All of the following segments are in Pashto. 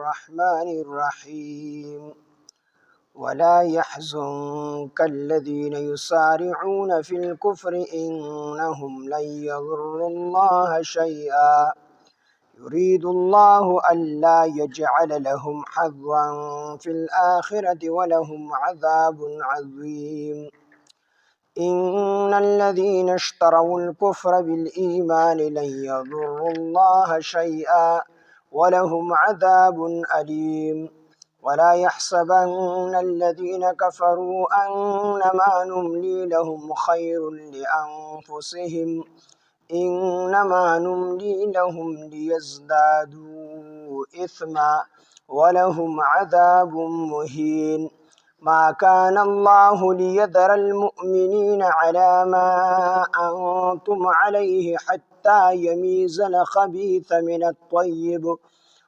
الرحمن الرحيم ولا يحزنك الذين يسارعون في الكفر إنهم لن يضروا الله شيئا يريد الله ألا يجعل لهم حظا في الآخرة ولهم عذاب عظيم إن الذين اشتروا الكفر بالإيمان لن يضروا الله شيئا ولهم عذاب أليم ولا يحسبن الذين كفروا أنما نملي لهم خير لأنفسهم إنما نملي لهم ليزدادوا إثما ولهم عذاب مهين ما كان الله ليذر المؤمنين على ما أنتم عليه حتى يميز الخبيث من الطيب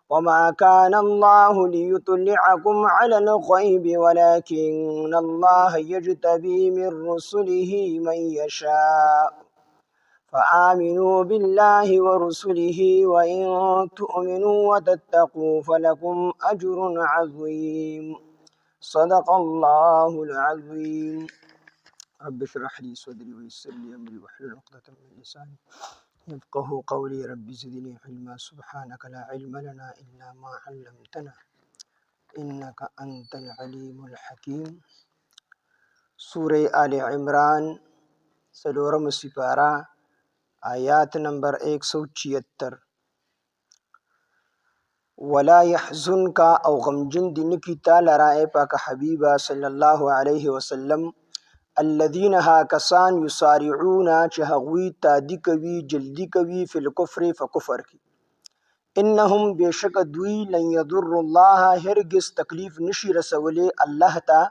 وما كان الله ليطلعكم على الغيب ولكن الله يجتبي من رسله من يشاء فآمنوا بالله ورسله وإن تؤمنوا وتتقوا فلكم أجر عظيم صدق الله العظيم رب اشرح لي صدري ويسر لي أمري واحلل عقدة من لساني يفقهوا قولي رب زدني علما سبحانك لا علم لنا إلا ما علمتنا إنك أنت العليم الحكيم سورة آل عمران سلورم سپارہ آیات نمبر 176 ولا يحزن کا او غمجن دن کی تعالی رائے پاک حبیبہ صلی اللہ علیہ وسلم الذین ها کسان یسارعون چهغوی تادی کوي جلدی کوي فی الکفر فکفر کی انهم بیشک دوی لن یضر الله هرگز تکلیف نشی رسولے اللہ تا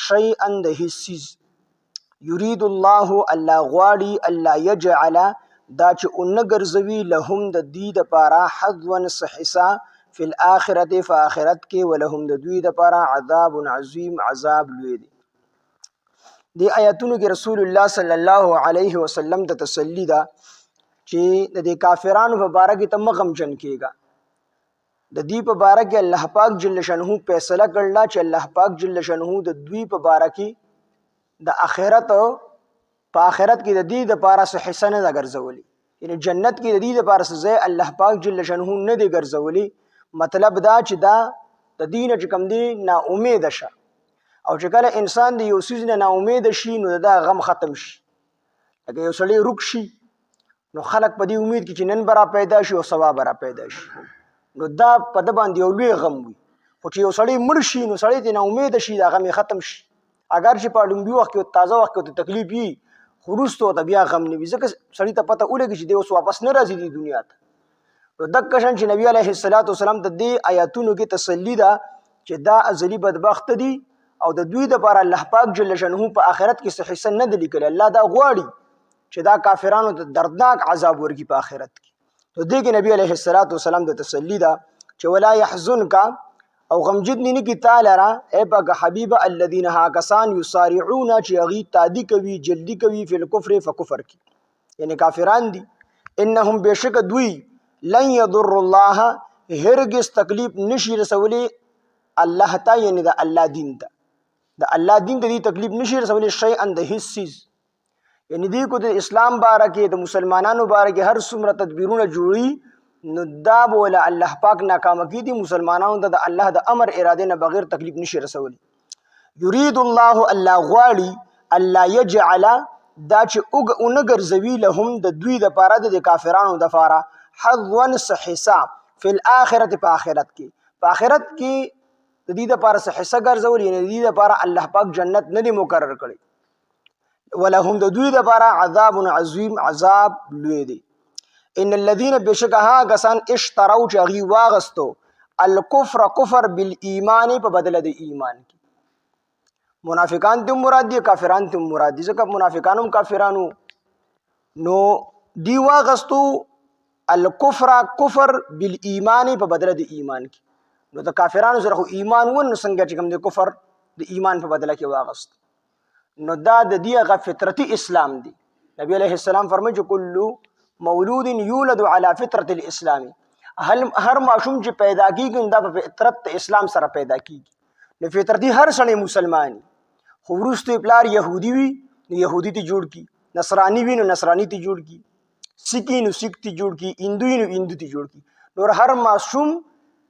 شیئا د حسیز یرید الله الله غواړي الله یجعل دا چې اونګرځوي لهم د دوی د پاره حظوا صحیحا فی الاخرته فآخرت کې ولهم د دوی د پاره عذاب عظیم عذاب لوی دی دی آیاتونو کې رسول الله صلی الله علیه وسلم ته تسلی ده چې د کافرانو په باره کې ته غمجن کېږه د دې په باره کې الله پاک جل شانه فیصله کړل چې الله پاک جل شانه د دوی په باره کې د آخرت په آخرت کې د دې د پاره څه حصہ نه ګرځولي یعنی جنت کې د دې د پاره څه الله پاک جل شانه نه دی ګرځولي مطلب دا چې دا د دین چې کم دی نا امید شه او چې کله انسان دی یو سیز نه نا امید شي نو دا غم ختم شي لکه یو سړی رک شي نو خلک په دې امید کې چې نن برا پیدا شي او سبا برا پیدا شي نو دا په د باندې یو لوی غم وي خو چې یو سړی مړ شي نو سړی ته نا امید شي دا غم ختم شي اگر چې په لومبي وخت کې تازه وخت کې تکلیف وي خروستو ته بیا غم نه وي ځکه سړی ته پته ولګي چې دی اوس واپس نه راځي د دنیا ته نو دک شان چې نبی علیه الصلاۃ والسلام د دې آیاتونو کې تسلی ده چې دا ازلی بدبخت دي او د دوی د پر الله پاک جل شانه په آخرت کې څه حصہ نه دی لیکل الله دا غواړي چې دا کافرانو ته دردناک عذاب ورکړي په آخرت کې نو دې کې نبی علیه الصلاۃ والسلام د تسلی ده چې ولا يحزنک او غمجد نه کی تعالی را اے پاک حبیب الذین ها کسان یسارعون چې غی تادی کوي جلدی کوي فی الکفر فکفر کی یعنی کافران دي انهم بشک دوی لن یضر الله هرگز تکلیف نشي رسولي الله تا یعنی د الله دین ته د الله دین ته دې تکلیف نشي رسولي شیئا د هیڅ چیز یعنی دې کو د اسلام بارکه د مسلمانانو بارکه هر څومره تدبیرونه جوړي نو دا بوله الله پاک ناکام کی دي مسلمانانو د الله د امر اراده نه بغیر تکلیف نشي رسولي یرید الله الله غواړي الله یجعل دا چې اونګرځوي لهم د دوی د پاره د کافرانو د پاره حظوا صحیحا فی الاخرته په آخرت کې په آخرت کې د دې لپاره څه حصہ ګرځول یعنی د دې لپاره الله پاک جنت نه دی مقرر کړی ولهم د دوی لپاره عذاب عظیم عذاب لوی دی ان الذين بشکها کسان اشتروا چغي واغستو الکفر کفر بالایمان په بدله د ایمان کې منافقان ته مراد دي کافران ته مراد دي ځکه منافقانو کافرانو نو دی واغستو الکفر کفر بالایمان په بدله د ایمان کې نو د کافرانو سره خو ایمان ون څنګه چې کوم د کفر د ایمان په بدله کې واغست نو دا د دې غ فطرتي اسلام دی نبی علیہ السلام فرمایي چې کل مولود یولد علی فطرة الاسلام هر ماشوم چې پیدا کیږي دا په فطرت اسلام سره پیدا کیږي. نو فطرتي هر سړی مسلمان خو وروسته پلار يهودي وي نو يهودي ته جوړ کی، نصراني وي نو نصراني ته جوړ کی، سیکي نو سیک ته جوړ کی، هندو نو هندو ته جوړ کی. نور هر ماشوم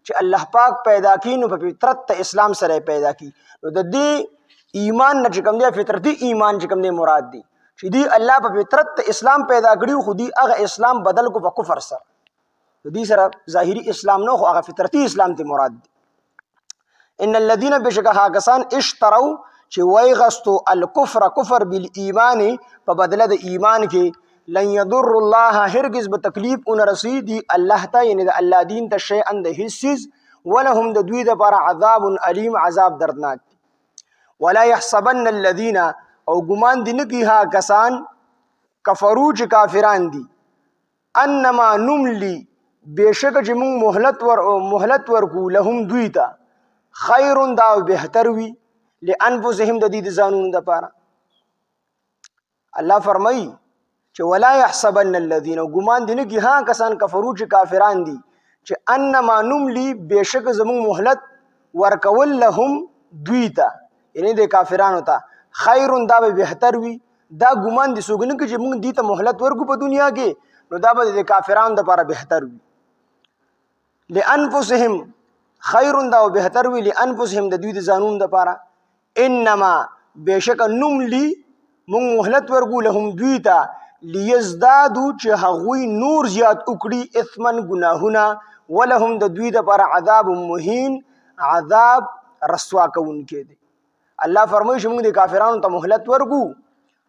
چې الله پاک پیدا کی نو په فطرت اسلام سره پیدا کی. نو د دې ایمان نه چې کوم دی فطرتي ایمان چې کوم دی مراد دی چې دی الله په فطرت اسلام پیدا کړی خو دی هغه اسلام بدل کو په کفر سره. د دې سره ظاهري اسلام نه خو هغه فطرتي اسلام ته مراد دی. ان الذين بشکها کسان اشتروا چې وای غستو الکفر کفر بالایمان په بدله د ایمان کې لن يضر الله هرگز به تکلیف اون رسیدي الله ته یعنی د الله دین ته شی اند حسیز ولهم د دوی د پر عذاب علیم عذاب دردناک. ولا يحسبن الذين او ګمان دي نه کی ها کسان کفرو چې کافران دي انما نملی بشک چې موږ مهلت ورکو لهم دوی ته خیر دا بهتر وي لانفسهم د دې ځانونو لپاره. الله فرمایي چې ولا يحسبن الذين ګمان دي نه کی ها کسان کفرو چې کافران دي چې انما نملی بشک زموږ مهلت ورکول لهم دوی ته یعنی د کافرانو ته خیر دا بهتر وي. دا ګمان دي سوګنه کې چې موږ دې ته مهلت ورکو په دنیا کې نو دا به د کافرانو لپاره بهتر وي. لانفسهم خیر دا بهتر وی لانفسهم د دوی د ځانونو لپاره. انما بشک نملی مون مهلت ورغو لهم دوی ته لیزدادو چې هغوی نور زیات وکړي اثمن گناهونه ولهم د دوی لپاره عذاب مهین عذاب رسوا کوونکی دی. الله فرمایي چې موږ د کافرانو ته مهلت ورغو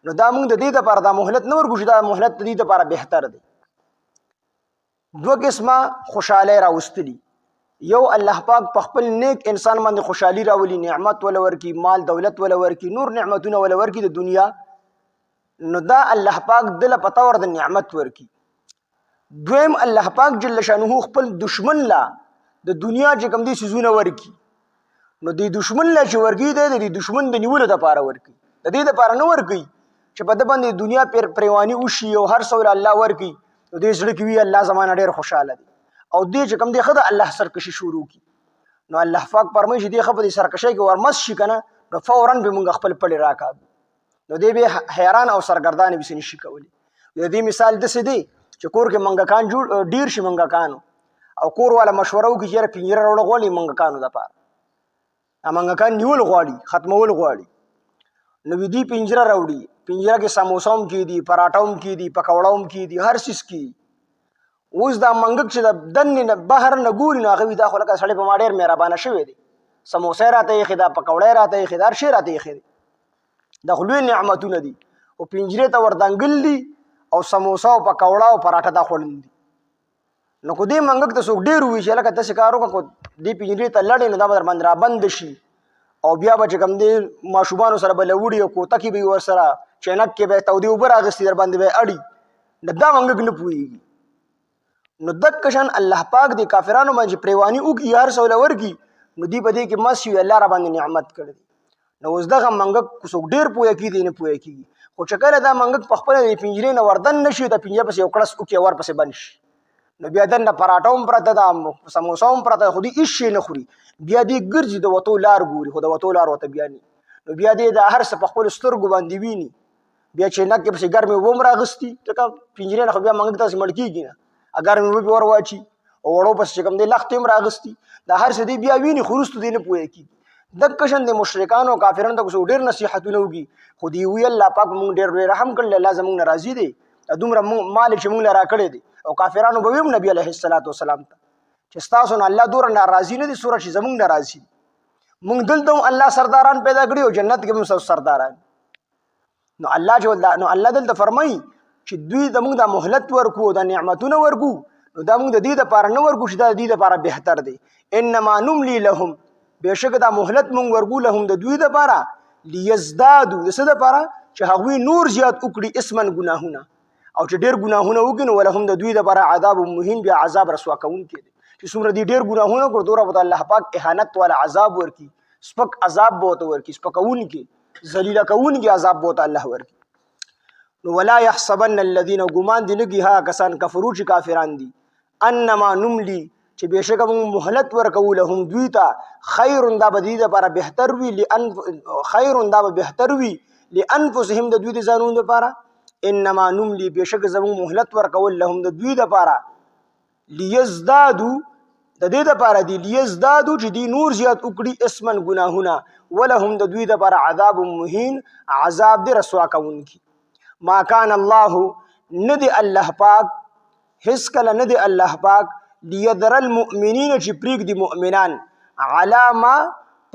نو دا موږ د دې لپاره دا مهلت نه ورغو چې دا مهلت د دې لپاره بهتر دی. دو قسمه خوشاله راوستلی. یو الله پاک په خپل نیک انسان باندې خوشحالي راولي نعمت ولا ورکی مال دولت ولا ورکی نور نعمتونه ولا ورکی د دنیا نو دا الله پاک دل پتا ور د نعمت ورکی. دویم الله پاک جل شانه خپل دشمن لا د دنیا چې کوم دي سيزونه ورکی نو دی دشمن لا چې ورکی دی دشمن د نیولو د پاره ورکی د دې د پاره نه ورکی چې په د باندې دنیا پر پریوانی وشي او هر څول الله ورکی نو دې سړي کې وی الله زمانه ډېر خوشاله دی او دې چې کوم دی خدای الله سرکشي شروع کی نو الله پاک فرمایي چې دې خبرې سرکشي کې ورمس شي کنه نو فورا به موږ خپل پړې راکاب نو دې به حیران او سرګردان به نشي کولی. دې مثال د څه دی چې کور کې منګکان جوړ ډیر شي منګکانو او کور والا مشوره وکړي چې پنجره وروړ غوړي منګکانو د پاره منګکان نیول غواړي ختمول غواړي نو دې پنجره راوړي پنجره کې سموسوم کې دي پراټاوم کې دي پکوړاوم کې دي هر شي کې اوس دا منګک چې د دن نه بهر نه ګوري نو هغه دا خلک سړی په ما ډېر مهربانه شوی دی سموسه راته یې خدا پکوړې راته یې خدا شي راته یې خدا د خلوی نعمتونه دي او پنجره ته وردانګل دي او سموسه او پکوړه او پراټه دا خورل دي نو کو دې منګک ته څوک ډېر وی چې لکه تاسو کارو کو دې پنجره ته لړې نو دا در باندې را بند شي او بیا به کوم دې ماشومان سره بلوړي او کوته کې به ور سره چینک کې به تودي اوپر اغستی در باندې به اړي دا منګک نه پويږي. نو دک شان الله پاک دی کافرانو باندې پریوانی او کی یار سول ورکی نو دی بده کې مس یو الله را باندې نعمت کړی نو اوس دغه منګک څوک ډیر پوهه کی دی نه پوهه کی خو چکر دا منګک په خپل پنجره نه وردن نشي د پنجره پس یو کړس او کې ور پسې بنش نو بیا دنه پراټوم پرته دا سموسوم پرته خو دې هیڅ شي نه خوري بیا دې ګرځي د وته لار ګوري خو د وته لار وته بیا نو بیا دې د هر څه په خپل سترګو باندې ویني بیا چې نک په ګرمي ووم راغستی ته پنجره نه خو بیا منګک تاسو مړ کیږي نه اگر مې ور واچي او وړو پس چې کوم دی لختم راغستی دا هر څه دی بیا ویني خروست دی نه پوهه کی د کشن د مشرکان او کافرانو ته ډیر نصيحتونه وږي خو دی وی الله پاک مونږ ډیر رحم کړل الله زمونږ ناراضي دی دومره مال چې مونږ لرا کړی دی او کافرانو به ویم نبی عليه الصلاه والسلام ته چې تاسو نه الله دور ناراضي نه دي سورہ چې زمونږ ناراضي مونږ دلته الله سرداران پیدا کړی او جنت کې هم سرداران نو الله دلته فرمایي چې دوی د موږ د مهلت ورکو د نعمتونو ورکو نو دا موږ د دې لپاره نه ورکو چې د دې لپاره بهتر دی. انما نملی لهم بشک دا مهلت موږ ورکو لهم د دوی لپاره لیزدادو د څه لپاره چې هغوی نور زیات وکړي اسمن ګناهونه او چې ډېر ګناهونه وکړي نو ولهم د دوی لپاره عذاب مهین بیا عذاب رسوا کوونکی دی چې څومره دې ډېر ګناهونه کړو دومره به الله پاک اهانت والا عذاب ورکي سپک عذاب به ورته ورکي سپکوونکی ذلیله کوونکی عذاب به ورته الله ورکي. نو ولا يحسبن الذين غمان دي نگی ها کسان کفرو چې کافران دي انما نملی چې بشک موږ مهلت ورکو لهم دوی ته خیر دا بدی د لپاره بهتر وي خیر دا بهتر وي لانفسهم د دوی د ځانونو لپاره انما نملی بشک زموږ مهلت ورکول لهم د دوی لپاره لیزدادو د دې لپاره دی لیزدادو چې دی نور زیات وکړي اسمن گناهونه ولهم د دوی لپاره عذاب مهین عذاب دی رسوا کوونکی ما کان الله ندی الله پاک هیڅ کله ندی الله پاک لیذر المؤمنین چې پریک دی مؤمنان علامه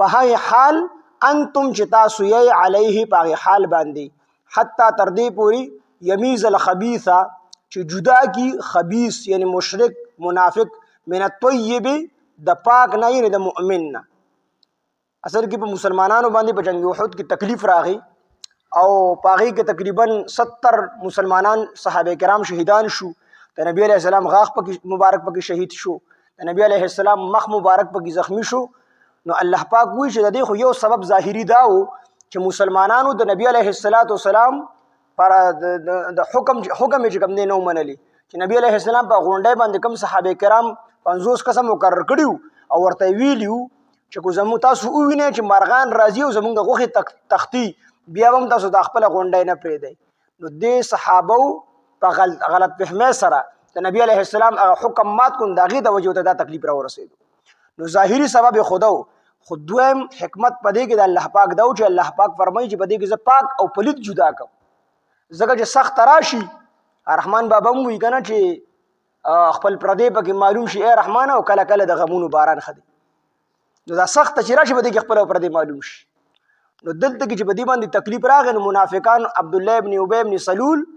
په حال انتم چې تاسو یې علیه په حال باندې حتی تر دې پوری یمیز الخبیث چې جدا کی خبیث یعنی مشرک منافق من الطیب د پاک نه یعنی د مؤمن نه اصل کې په مسلمانانو باندې په جنگ احد کې تکلیف راغی او پاغي کې تقریبا 70 مسلمانان صحابه کرام شهیدان شو د نبی علیہ السلام غاخ پکې مبارک پکې شهید شو د نبی علیہ السلام مخ مبارک پکې زخمی شو نو الله پاک وی چې د دې خو یو سبب ظاهری دا و چې مسلمانانو د نبی علیہ السلام پر د حکم چې کوم نه منلی چې نبی علیہ السلام په غونډه باندې کوم صحابه کرام 50 قسم مقرر کړیو او ورته ویلیو چې کو زمو تاسو وینئ چې مارغان راځي او زمونږ غوخي تختی بیا هم تاسو د خپل غونډه نه پریدئ نو د صحابه په غلط فهمه سره د نبی علیہ السلام هغه حکم مات کون داغي د وجه ته دا تکلیف را ورسېدو نو ظاهری سبب خودو خودویم حکمت پدې کې د الله پاک دا چې الله پاک فرمایي چې پدې کې ز پاک او پلید جدا کوم زګه چې سخت راشي رحمان بابا مو وی کنه چې خپل پردې پکې معلوم شي اے رحمان او کله کله د غمونو باران خدي نو دا سخت چې راشي بده کې خپل پردې معلوم شي نو دلته کې چې بدی باندې تکلیف راغی نو منافقان عبد الله ابن ابي ابن سلول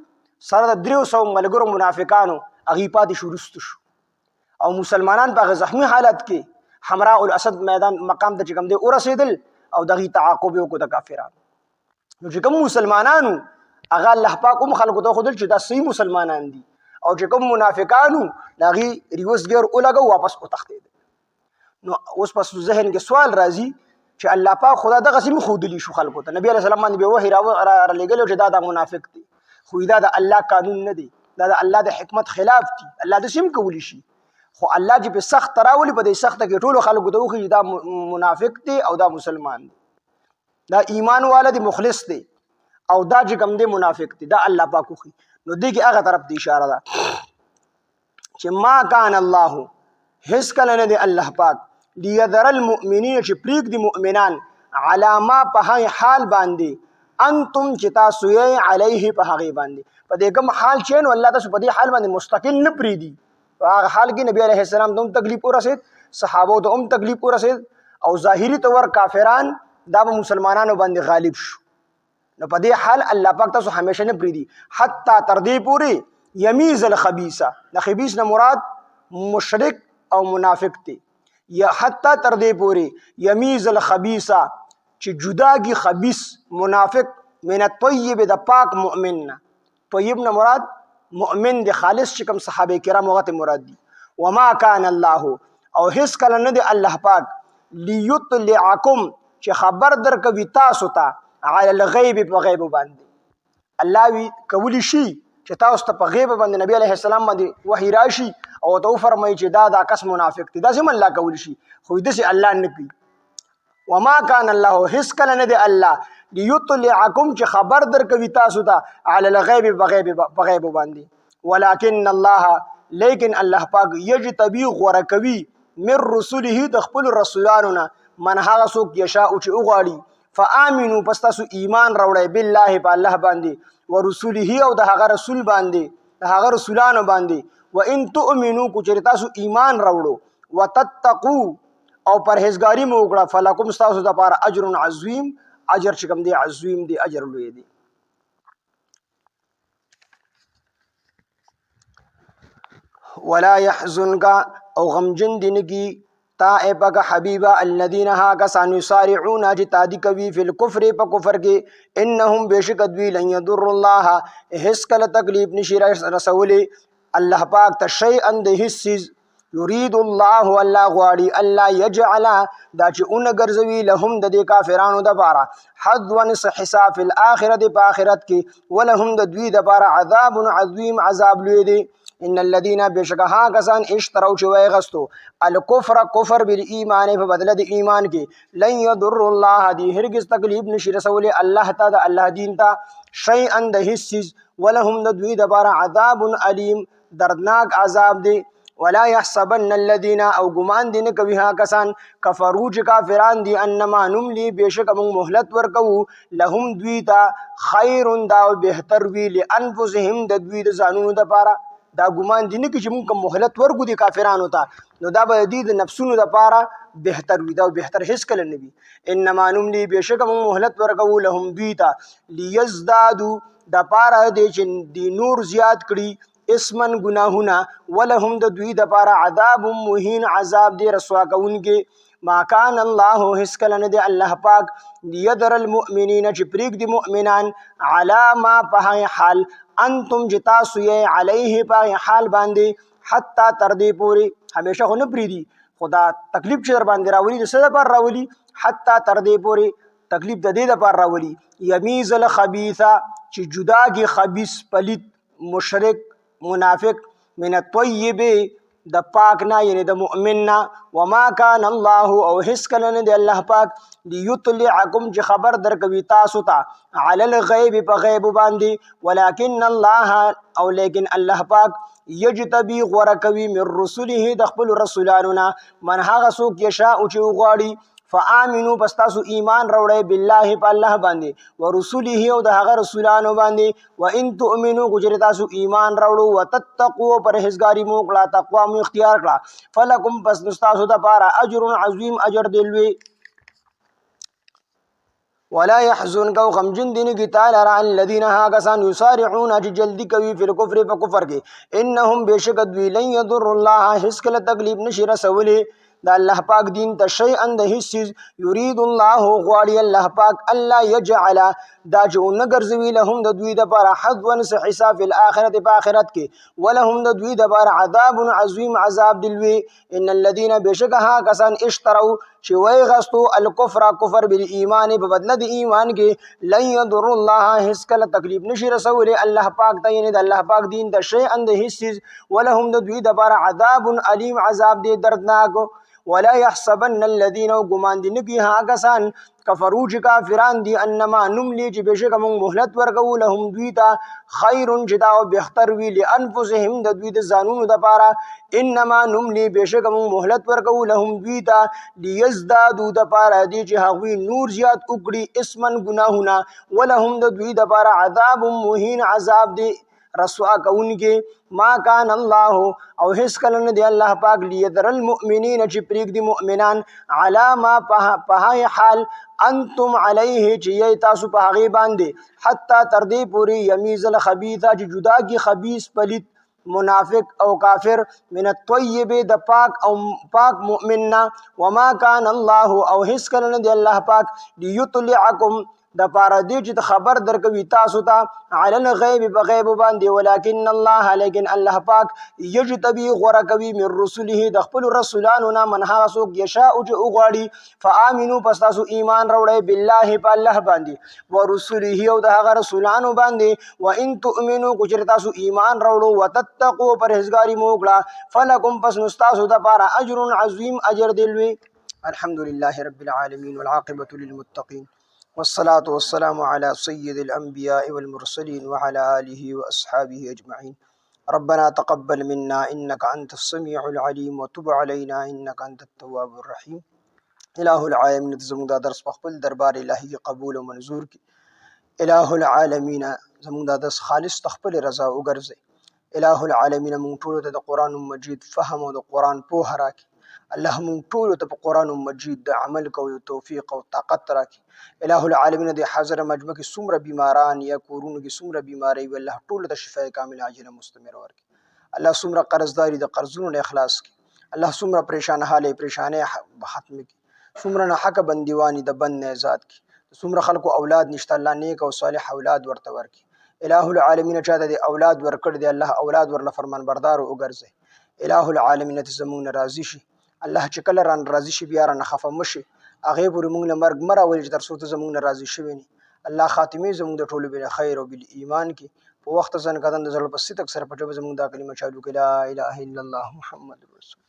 سره د 300 ملګرو منافقانو اغیپات شروع شو او مسلمانان په زخمی حالت کې حمراء الاسد میدان مقام ته کوم دی ورسېدل او دغه تعاقب وکړو د کافرانو نو چې کوم مسلمانانو هغه الله پاک هم خلکو ته خودل چې دا صحیح مسلمانان دي او چې کوم منافقانو داغي ریوس ګر اولګو واپس او تختید نو اوس پس ذهن کې سوال راځي چې الله پاک خدا د قسم خودلی شو خلکو ته نبی علیہ السلام باندې به وحی را لګلو چې دا د منافق دي خو دا د الله قانون نه دی دا د الله د حکمت خلاف دي الله د سم کولی شي خو الله چې په سخت راولي په دې سخت کې ټولو خلکو ته وخی دا منافق دي او دا مسلمان دي دا ایمان والد مخلص دي او دا چې کوم دی منافق دي دا الله پاک خو نو دې کې هغه طرف دی اشاره ده چې ما کان الله هیڅ کله نه دی الله پاک لیذر المؤمنین چې پریک دی مؤمنان علامه په حال باندې انتم چې تاسو یې علیه په هغه باندې په دې کوم حال چې نو الله تاسو په دې حال باندې مستقل نه پریدي هغه حال کې نبی علیہ السلام ته تکلیف ورسید صحابه ته هم تکلیف ورسید او ظاهری طور کافران دا مسلمانانو باندې غالب شو نو په دې حال الله پاک تاسو همیشه نه پریدي حتی تر دې پوری یمیز الخبیث د خبیث نه مراد مشرک او منافق دی یا حتی تر دې پوری یمیز الخبیث چې جدا کی خبیث منافق من الطیب د پاک مؤمن طیب نه مراد مؤمن دی خالص چې کوم صحابه کرام هغه مراد دي وما کان الله او هیڅ کله نه دی الله پاک لیطلعکم چې خبر درکوي تاسو ته علی الغیب په غیب باندې الله وی کولی شي چې تاسو ته په غیب باندې نبی علیہ السلام باندې وحی راشي او ته فرمایي چې دا کس منافق دی دا سم الله کولی شي خو دې سي الله نه کوي وما کان الله هیڅ کله نه دی الله لیطلعکم چې خبر درکوي تاسو ته علی الغیب په غیب باندې ولکن الله لیکن الله پاک یجتبی غوره کوي من رسوله د خپل رسولانو نه من هغه څوک یشاء چې وغواړي فآمنوا پس تاسو ایمان راوړئ بالله په الله باندې ورسوله او د هغه رسول باندې د هغه رسولانو باندې وان تؤمنوا کو چې تاسو ایمان راوړو وتتقوا او پرهیزګاری مو وکړه فلکم تاسو د لپاره اجر عظیم اجر چې کوم دی عظیم دی اجر لوی دی ولا يحزنك او غمجن دینگی تائبک حبیبا الذین ها کسان یسارعون جتادی کوي فی الکفر په کفر کې انهم بشک دوی لن یضر الله هیڅ کله تکلیف نشي رسولی الله پاک ته شیئا د هیڅ یرید الله الله غواړي الله یجعل دا چې اون ګرځوي لهم د دې کافرانو د بارا حظ حساب فی الاخرته په آخرت کې ولهم د دوی د بارا عذاب عظیم عذاب لوی دی ان الذين بشکها کسان اشتروا چې وایغستو الکفر کفر بالایمان په بدله د ایمان کې لن يضر الله دی هرگز تکلیف نشي رسولي الله تعالی د الله دین ته شیئا د هیڅ ولهم د دوی د بار عذاب علیم دردناک عذاب دی ولا يحسبن الذين او ګمان دي نه کوي ها کسان کفرو چې کافران دي انما نملي بشک موږ مهلت ورکو لهم دوی ته خیر دا بهتر وی لانفسهم د دوی د ځانونو د پاره دا ګمان دي نه چې موږ مهلت ورکو دي کافرانو ته نو دا به د نفسونو د پاره بهتر وی دا بهتر هیڅ کله نه وي انما نملي بشک موږ مهلت ورکو لهم دوی ته ليزدادوا د پاره دي چې دی نور زیات کړي اسمن گناهونه ولهم د دوی د پاره عذاب مهین عذاب دی رسوا کوونکې ما کان الله هیڅ کله نه دی الله پاک لیدر المؤمنین چې پریک دی مؤمنان علی ما په حال انتم جتا سوی علیه په حال باندې حتی تر دې پوری همیشه خو نه پریدي خدا تکلیف چې در باندې راولي د څه لپاره راولي حتی تر دې پوری تکلیف د دې لپاره راولي یمیز الخبیث چې جدا کی خبیث پلیت مشرک منافق من الطیب د پاک نه یعنی د مؤمن نه وما کان الله او هیڅ کله نه دی الله پاک لیطلعکم چې خبر درکوي تاسو ته علی الغیب په غیب باندې ولکن الله او لیکن الله پاک یجتبی غوره کوي من رسله د خپل رسولانو نه من هغه څوک یشاء چې وغواړي فآمنوا پس تاسو ایمان راوړئ بالله په الله باندې ورسوله او د هغه رسولانو باندې وان تؤمنوا گجر تاسو ایمان راوړو وتتقوا پرهیزګاری مو کړه تقوا مو اختیار کړه فلکم پس تاسو د پاره اجر عظیم اجر دلوي ولا يحزنك غمجن دين کی تعالی را الذين ها کسان يسارعون چې جلدی کوي فی الكفر په کفر کې انهم بشک دوی لن يضر الله هیڅ کله تکلیف نشي رسولي دا الله پاک دین ته شیئا د هیڅ چیز یرید الله غواړي الله پاک الله یجعل دا جو نګرځوي لهم د دوی د پر حظا حساب فی الاخرته په آخرت کې ولهم د دوی د پر عذاب عظیم عذاب دلوي ان الذين بشکها کسان اشتروا چې وای غستو الکفر کفر بالایمان په بدله د ایمان کې لن يضر الله هیڅ کله تکلیف نشي رسول الله پاک ته یعنی د الله پاک دین ته شیئا د هیڅ چیز ولهم د دوی د پر عذاب علیم عذاب دی دردناک ولا يحسبن الذين غمان دي نبي ها کسان کفرو چې کافران دي انما نملي چې بشک موږ مهلت ورکو لهم دوی ته خیر جدا او بهتر وی لانفسهم د دوی د ځانونو د پاره انما نملي بشک موږ مهلت ورکو لهم دوی ته ليزدادوا د پاره دي چې هغوی نور زیات وکړي اسمن گناهونه ولهم د دوی د پاره عذاب مهین عذاب دی رسوا کونکې ما کان الله او هیڅ کله نه دی الله پاک لیدر المؤمنین چې پریک دی مؤمنان علی ما په حال انتم علیه چې تاسو په هغه باندې حتی تر دې پوری یمیز الخبیث چې جدا کی خبیث پلیت منافق او کافر من الطیب د پاک او پاک مؤمننا وما کان الله او هیڅ کله نه دی الله پاک لیطلعکم د پاره دی چې خبر درکوي تاسو ته علی الغیب بغیب باندې ولکن الله لیکن الله پاک یجتبی غوره کوي من رسله د خپل رسولانو نه من هغه څوک یشاء چې وغواړي فآمنوا پس تاسو ایمان راوړئ بالله په الله باندې ورسله او د هغه رسولانو باندې وان تؤمنوا کچر تاسو ایمان راوړو وتتقوا پرهیزګاری مو وکړه فلکم پس تاسو د پاره اجر عظیم اجر دلوي الحمد لله رب العالمین والعاقبة للمتقین والصلاة والسلام على سيد الأنبياء والمرسلين وعلى آله وأصحابه أجمعين ربنا تقبل منا إنك أنت السميع العليم وتب علينا إنك أنت التواب الرحيم إله العالمين زمون دا درس بخبل دربار إلهي قبول ومنظور کی إله العالمين زمون دا درس خالص تخبل رضا وګرځي إله العالمين مونږ ټول ته د قرآن مجید فهم او د قرآن پوهه راکړي الله مونږ ټول ته په قرآن مجید د عمل کوي توفیق او طاقت راکړي الہ العالمین د حاضر مجمع کې څومره بیماران یا کورونو کې څومره بیماری وي الله ټول ته شفای کامل عاجله مستمر ورکړي الله څومره قرضداري د قرضونو نه اخلاص کړي الله څومره پریشان حالې پریشانې ختم کړي څومره نه حق بندیوانی د بند نه آزاد کړي څومره خلکو اولاد نشته الله نیک او صالح اولاد ورته ورکړي الہ العالمین چاته د اولاد ورکړي دی الله اولاد ورله فرمان بردار وګرځي الہ العالمین ته زموږ راضي شي الله چې کله ران راضي شي بیا رانه خفه مشي هغه پورې موږ له مرګ مراول چې تر څو ته زموږ نه راضي شوی نه الله خاتمه زموږ د ټولو بل خیر او بل ایمان کې په وخت ځان کدن د زړه په ستک سره په ټبه زموږ دا کلمه چالو کړه لا اله الا الله محمد رسول